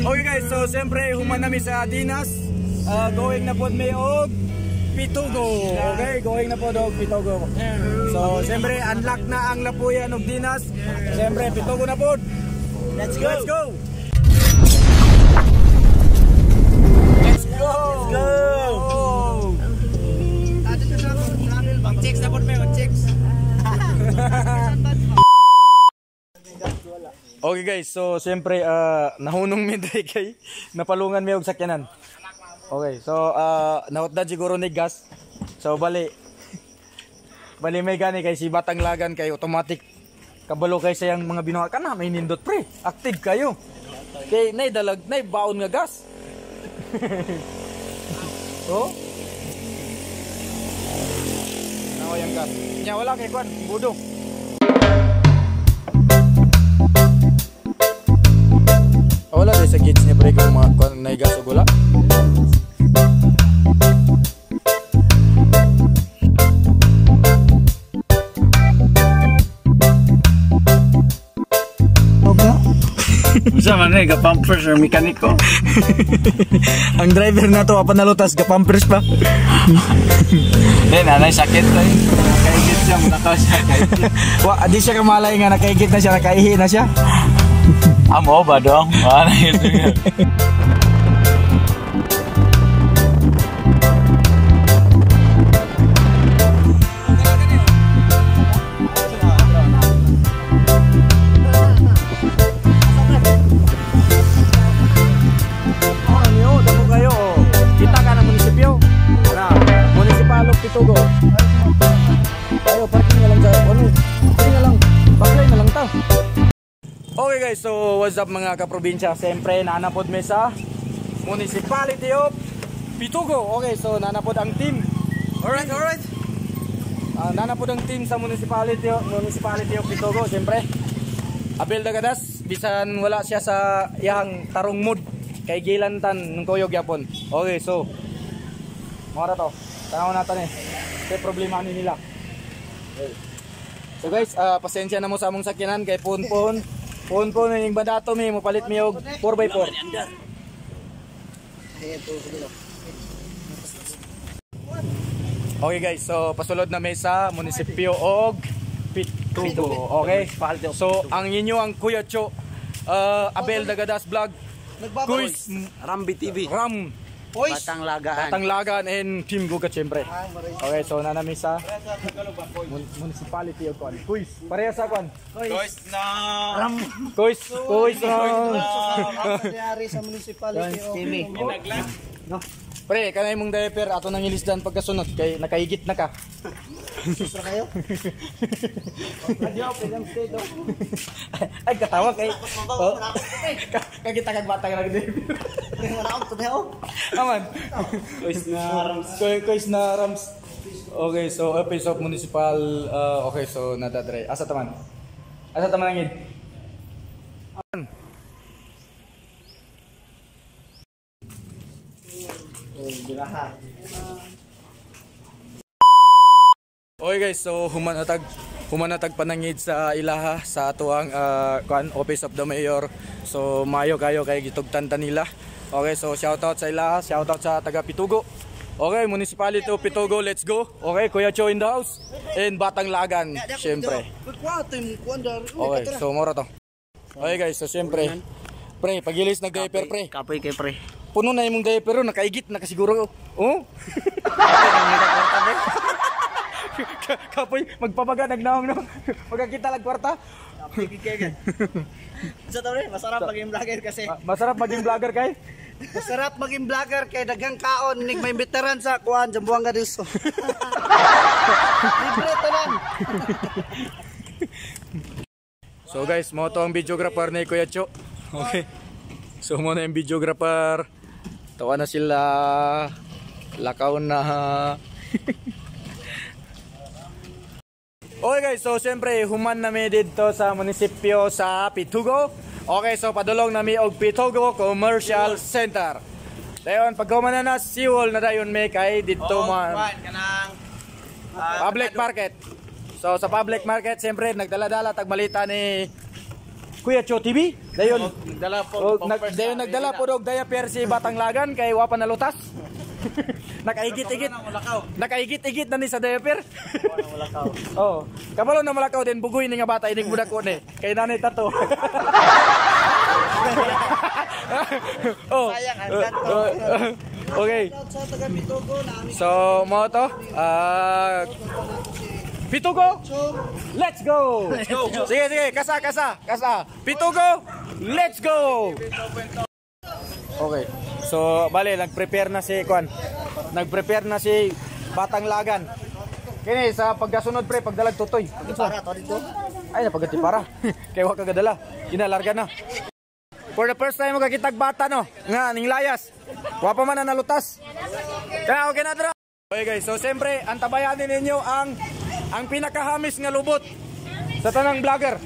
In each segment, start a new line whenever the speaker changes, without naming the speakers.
Okay guys, so siyempre human nami sa Dinas. Going na pod may og Pitugo. Okay, going na pod og Pitugo. So siyempre unlock na ang lapuyan og Dinas. Siyempre Pitugo na pod. Let's go. Let's go. Let's go. Let's go. Mag-checks na pod may mag-checks. Okay guys, so siyempre nahunong mi dai kay napalungan mi og sakyanan. Okay, so nautdan siguro ni gas. So bali may gani kay si Batang Lagan kay automatic kabalo kay sayang mga binuha kana may nindot pre. Active kayo. Kay nay dalag nay baon nga gas. Oh. Nawa yang gas. Nya wala kay kwan, budo. Wala dahil sa gauge niya pre kung naigas o gula.
Sama na ga-pumpers or mekaniko.
Ang driver na to apanalutas ga-pumpers pa.
Then anay sakit tayo. Nakaigit siya, nakaw siya.
Di siya kamalay nga nakaigit na siya, nakaihi na siya.
Amo ba dong? Ano ito nga?
Pitugo. Tayo parking na lang sa ano. Parking na lang. Baklay na lang ta. Okay guys, so what's up mga kaprobinsya? Siyempre nanapod me sa Municipality of Pitugo. Okay, so nanapod ang team. Alright. Nanapod ang team sa Municipality of Pitugo. Siyempre Abel Dagadas, bisan wala siya sa iyang tarong mood kay gilantan ng kuyog yapon. Okay, so mora to. Tanaw natin kay problema ni nila. So guys, pasensya na mo sa among sakyanan kay pon ning badato mi mo palit mi og 4x4. Okay guys, so pasulod na mi sa munisipyo og Pitugo. Okay? So ang inyo ang Kuya Cho, Abel Dagadas Vlog, Kuis
Rambi TV.
Batang Lagan and Team Gugat siyempre. Okay, so nanami sa Municipality of Kwan. Kuis, pareha sa Kwan.
Kuis na
Pagkayari sa Municipality of
No. Pre, kanay mong diaper ato nang ilisdan pagkasunod kay nakaigit na ka.
Susra kayo?
Ay katawa kay. Oh. Kagita kag bata ka nag-diaper. Aman. Kuis na Rams. Okay, so office of municipal okay, so nadadre. Asa taman angin. Okay guys, so humanatag panangid sa ilaha sa atuang office of the mayor. So mayo kayo kay gitugtan ta nila. Okay, so shoutout sa ilaha, shoutout sa taga Pitugo. Okay, Municipality of Pitugo, let's go. Okay, Kuya Cho in the house and Batang Lagan, syempre. Okay, so mora to. Okay guys, so syempre pre, pagilis nag-diaper pre.
Kapoy kay pre.
Puno na imong diaper ro, nakaigit na kasiguro. Oh. Kapoy magpabaga nagnahong no. Magkakita lag kwarta.
Sa tawre, masarap maging vlogger kasi.
Masarap maging vlogger kay?
Masarap maging vlogger kay daghang kaon nig may veteran sa kuan Zamboanga del Sur. Libre tanan.
So guys, mo to ang videographer ni Kuya Cho. Okay. So mo na yung videographer. Tawa na sila. Lakaw na. Okay guys, so siyempre human nami dito sa munisipyo sa Pitugo. Okay, so padulong nami og Pitugo Commercial Center. Dayon paghuman na siwol na dayon may kay dito man public market. So sa public market siyempre nagdala-dala tagmalita ni Kuya Cho TV. Dayon
Nagdala po.
dayon nagdala po og diaper si Batang Lagan kay wa pa nalutas. Nakaigit-igit. Nakaigit-igit na ni sa diaper. Oh, kabalo na malakaw din bugoy ni nga bata ining budak ko ni. Kay nanay tato. Oh.
Sayang ang ganto.
Okay.
Sa taga Pitugo na amin.
So, mo to. Pitugo. Let's go. Sige, sige, kasa. Pitugo. Let's go. Okay. So, bale, nag-prepare na si Kwan. Nag-prepare na si Batang Lagan. Kini sa pagkasunod pre, pagdalag tutoy.
Para to dito.
Ay, napagati para. Kaya wa kagadala. Inalarga na. For the first time mo kakitag bata no. Nga ning layas. Wa pa man na nalutas. Kaya okay na dra. Okay guys, so siyempre antabayanin ninyo ang pinakahamis nga lubot sa tanang vlogger.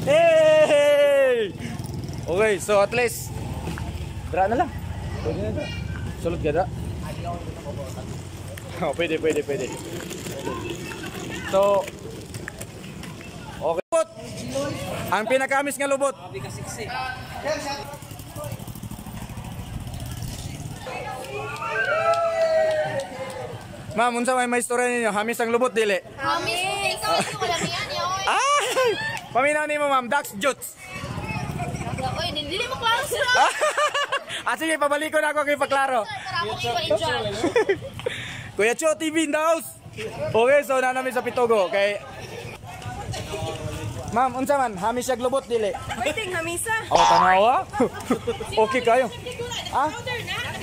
Hey! Okay, so at least dra na lang. Pwede na dra. Sulod ka dra. Oh, pwede. So, okay. Ang pinakamis nga lubot. Ma'am, unsa may istorya ninyo? Hamis ang lubot dili.
Hamis, ikaw ito ko lang yan yun.
Ay! Paminaw nimo ma'am, Dax Juts.
Uy, hindi mo klaro sila.
Sige, pabalik ko na ako kay paklaro.
Para ako i-judge.
Kuya Cho TV in the house. Okay, so na namin sa Pitugo kay Ma'am, unsa man, hamis siya lubot dili.
Waiting, hamisa.
Oh, tanawa. Okay kayo. Ha?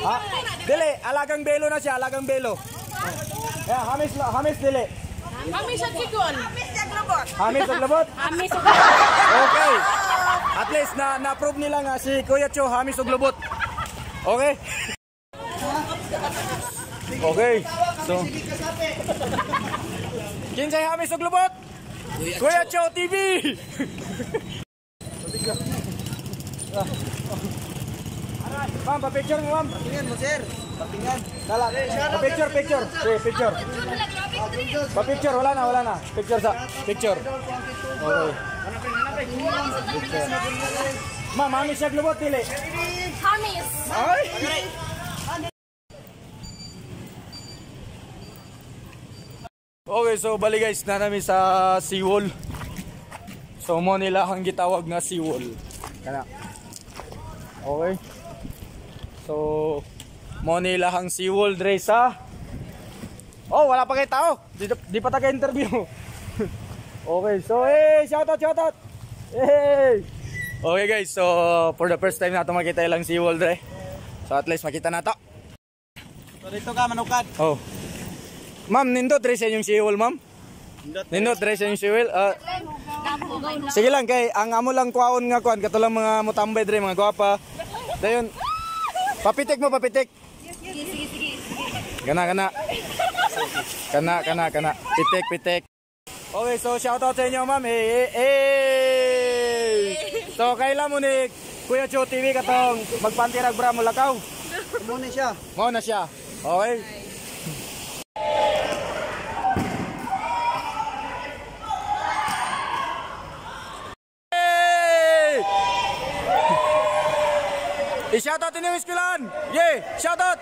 Ha? Dili, alagang belo na siya, alagang belo. Yeah, hamis dili.
Hamis at sikon.
Hamis og lubot.
Hamis at
Okay. At least na-prove nila nga si Kuya Cho hamis og lubot. Okay? Okay. So kinsay hamis og lubot? Kuya Cho TV. Ma'am, pa-picture mo, ma'am.
Tingnan mo sir. Patingan.
Dala. Pa-picture. Sige, picture. Pa-picture, wala na. Picture. Okay. Ma'am, hamis siya lubot dili.
Hamis.
Ay. Okay, so bali guys, na namin sa seawall. So mo nila ang gitawag nga seawall. Kana. Okay. So mo nila ang seawall dre sa. Oh, wala pa kay tao. Di pa taga-interview. Okay, so shout out. Hey. Okay guys, so for the first time nato makita ilang seawall dre. So at least makita na to.
So dito ka manukat.
Oh. Ma'am, nindot dre sa inyong seawall, ma'am? Nindot dre sa inyong seawall? Sige lang, kay ang amo lang kuwaon nga kuan, katulang mga mutambay dre, mga gwapa. Dayon, papitik mo. Kana. Pitik. Okay, so shoutout sa inyo, ma'am. Hey. So, kailan mo ni Kuya Cho TV katong magpantirag bra mo lakaw?
Muna siya.
Mo na siya. Okay. I-shoutout din yung iskilan! Yay! Shoutout!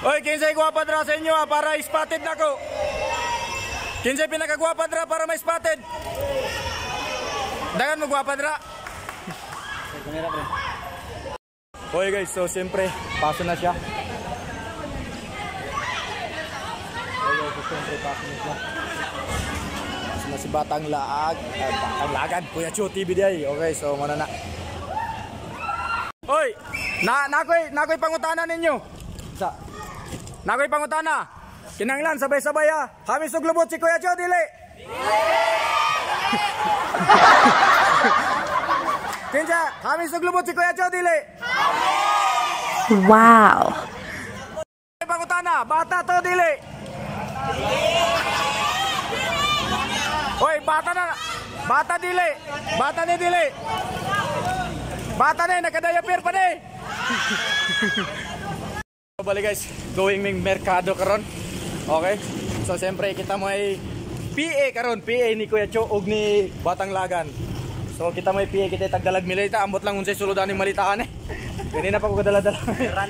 Oy, kinsay gwapa dra sa inyo para spotted na ko. Kinsay pinakagwapa dra para may spotted. Dagan mo gwapa dra. Oy guys, so siyempre, paso na siya. Oy guys, so siyempre, paso na siya. Si Batang Lagan, Kuya Cho TV day. Okay, so muna na. Oy, nakoy pangutana ninyo. Nakoy pangutana. Kinanglan sabay-sabay ha. Hamis og lubot si Kuya Cho dili. Kinsa, hamis og lubot si Kuya Cho dili.
wow.
Pangutana, bata to dili. Hoy, bata dili. Bata ni dili. Bata ni nakadayapir pa ni. Balik guys, going ming merkado karon. Okay? So siyempre kita mo ay PA karon, PA ni Kuya Cho ug ni Batang Lagan. So kita mo ay PA kita tagdalag milita, ambot lang unsay suludan ni malitaan eh. Ganina pa ko kadala-dala.
Karan.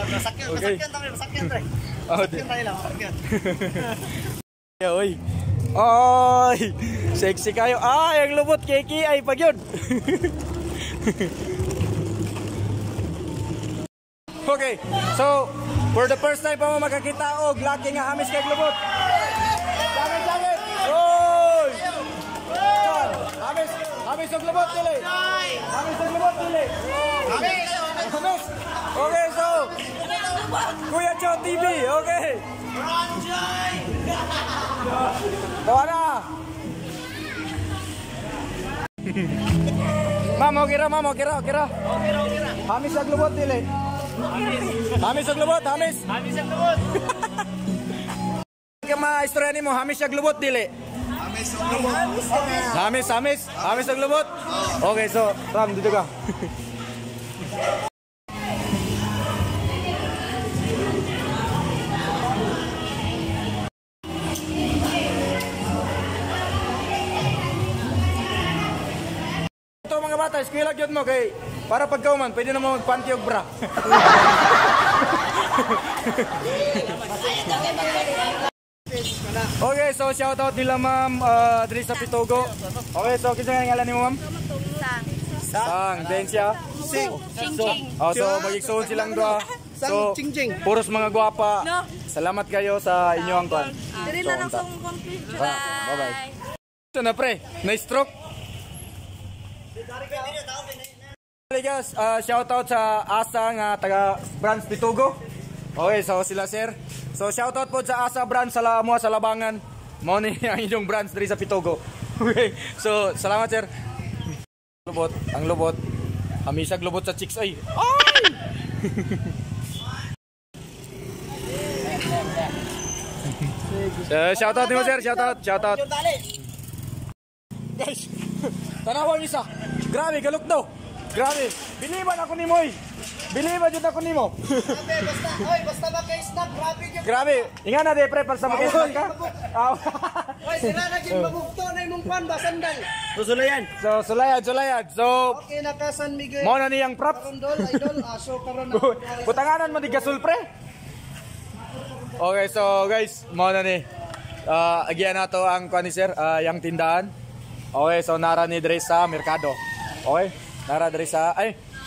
Masakyan tayo.
Oy. Oy. Sexy kayo. Ay, ang lubot keki ay pagyod. Okay. So, for the first time pa mo makakita og laki nga hamis kay lubot. Jaget. Oy. Hamis og lubot dili. Hamis. Okay, so Kuya Cho TV, okay. Tawara. Ma'am, okay ra. Hamis og lubot dili. Hamis. Kama istorya nimo, hamis og lubot dili. Hamis og lubot. Okay, so Ram dito ka. Ito mga bata, eskwela gyud mo kay para pagkauman pwede na mo magpanty og bra. Okay, so shout out nila ma'am diri sa Pitugo. Okay, so kinsa nga ngalan nimo ma'am? Sang. Then siya?
Sing.
So magigsoon silang duha. So puros mga gwapa. Salamat kayo sa inyong kwan.
Dili na lang sa complete.
Bye-bye. Ito na pre, na-stroke. Guys, shout out sa Asa nga taga branch Pitugo. Okay, so sila sir. So shout out po sa Asa branch sa mo sa Labangan. Mo ni ang inyong branch diri sa Pitugo. Okay. So salamat sir. Ang lubot. Hamisag lubot sa chicks ay. Ay! Shout out nimo sir, shout out. Guys, tanawan isa. Grabe galok daw. Grabe. Biliban ako nimo oy. Biliban jud ako nimo.
Basta maka-snap,
Grabe. Inga na de pre para sa maka-snap ka.
Oy, sila na gyud mabugto na imong pan ba sandal.
So sulayan. So
Okay na ka San Miguel.
mo na niyang prop.
Idol, aso karon na.
Butanganan mo di gasol pre. Okay, so guys, mo na ni. Again na to ang kuan ni sir, yang tindahan. Okay, so nara ni diri sa merkado. Okay? Nara diri sa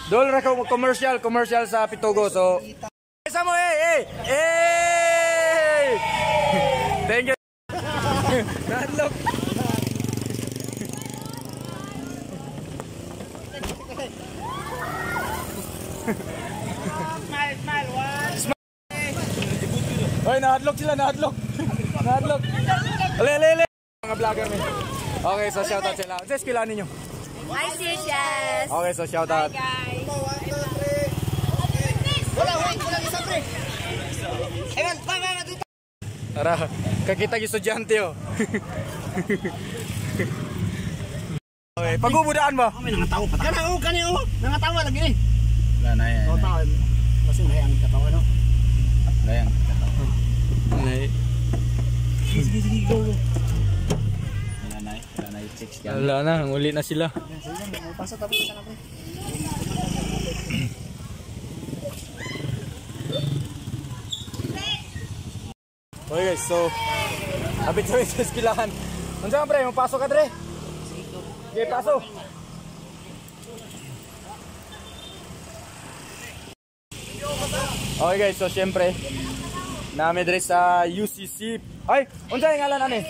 dol ra ko commercial sa Pitugo. So isa mo Thank you. Nadlok. Smile. Oy, nahadlok sila. Ale. Mga vlogger men. Okay, so shout out sila. Just kilala ninyo.
Hi, sis.
Okay, so shout out.
Guys.
Wala isa pre. Ewan, pa dito.
Tara, kakita yung estudyante oh. Okay, pagubudaan mo.
May nangatawa pa. Kani nangatawa lagi ni.
Wala na yan.
Tawa. Kasi may ang katawa no.
Wala yan.
Sige go.
Wala na yung chicks dyan.
Wala na, uli na sila.
Pasok tapos sana pre.
Okay guys, so abit sa eskilahan. Unsa pre, mapasok ka dre? Okay, pasok. Okay guys, so syempre namin dre sa UCC. Ay, unsa yung ngalan ani?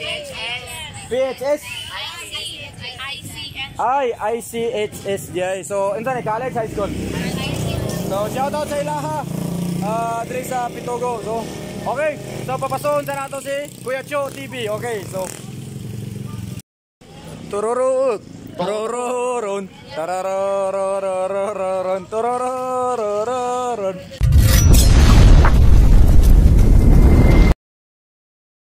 PHS? ICHS jay. So, unsa ni college high school? So, shout out sa ilaha. Dre sa Pitugo. So, okay. So, papasoon sa nato si Kuya Cho TV. Okay, so Tururut. Turururon. Tararororororon. Turururun.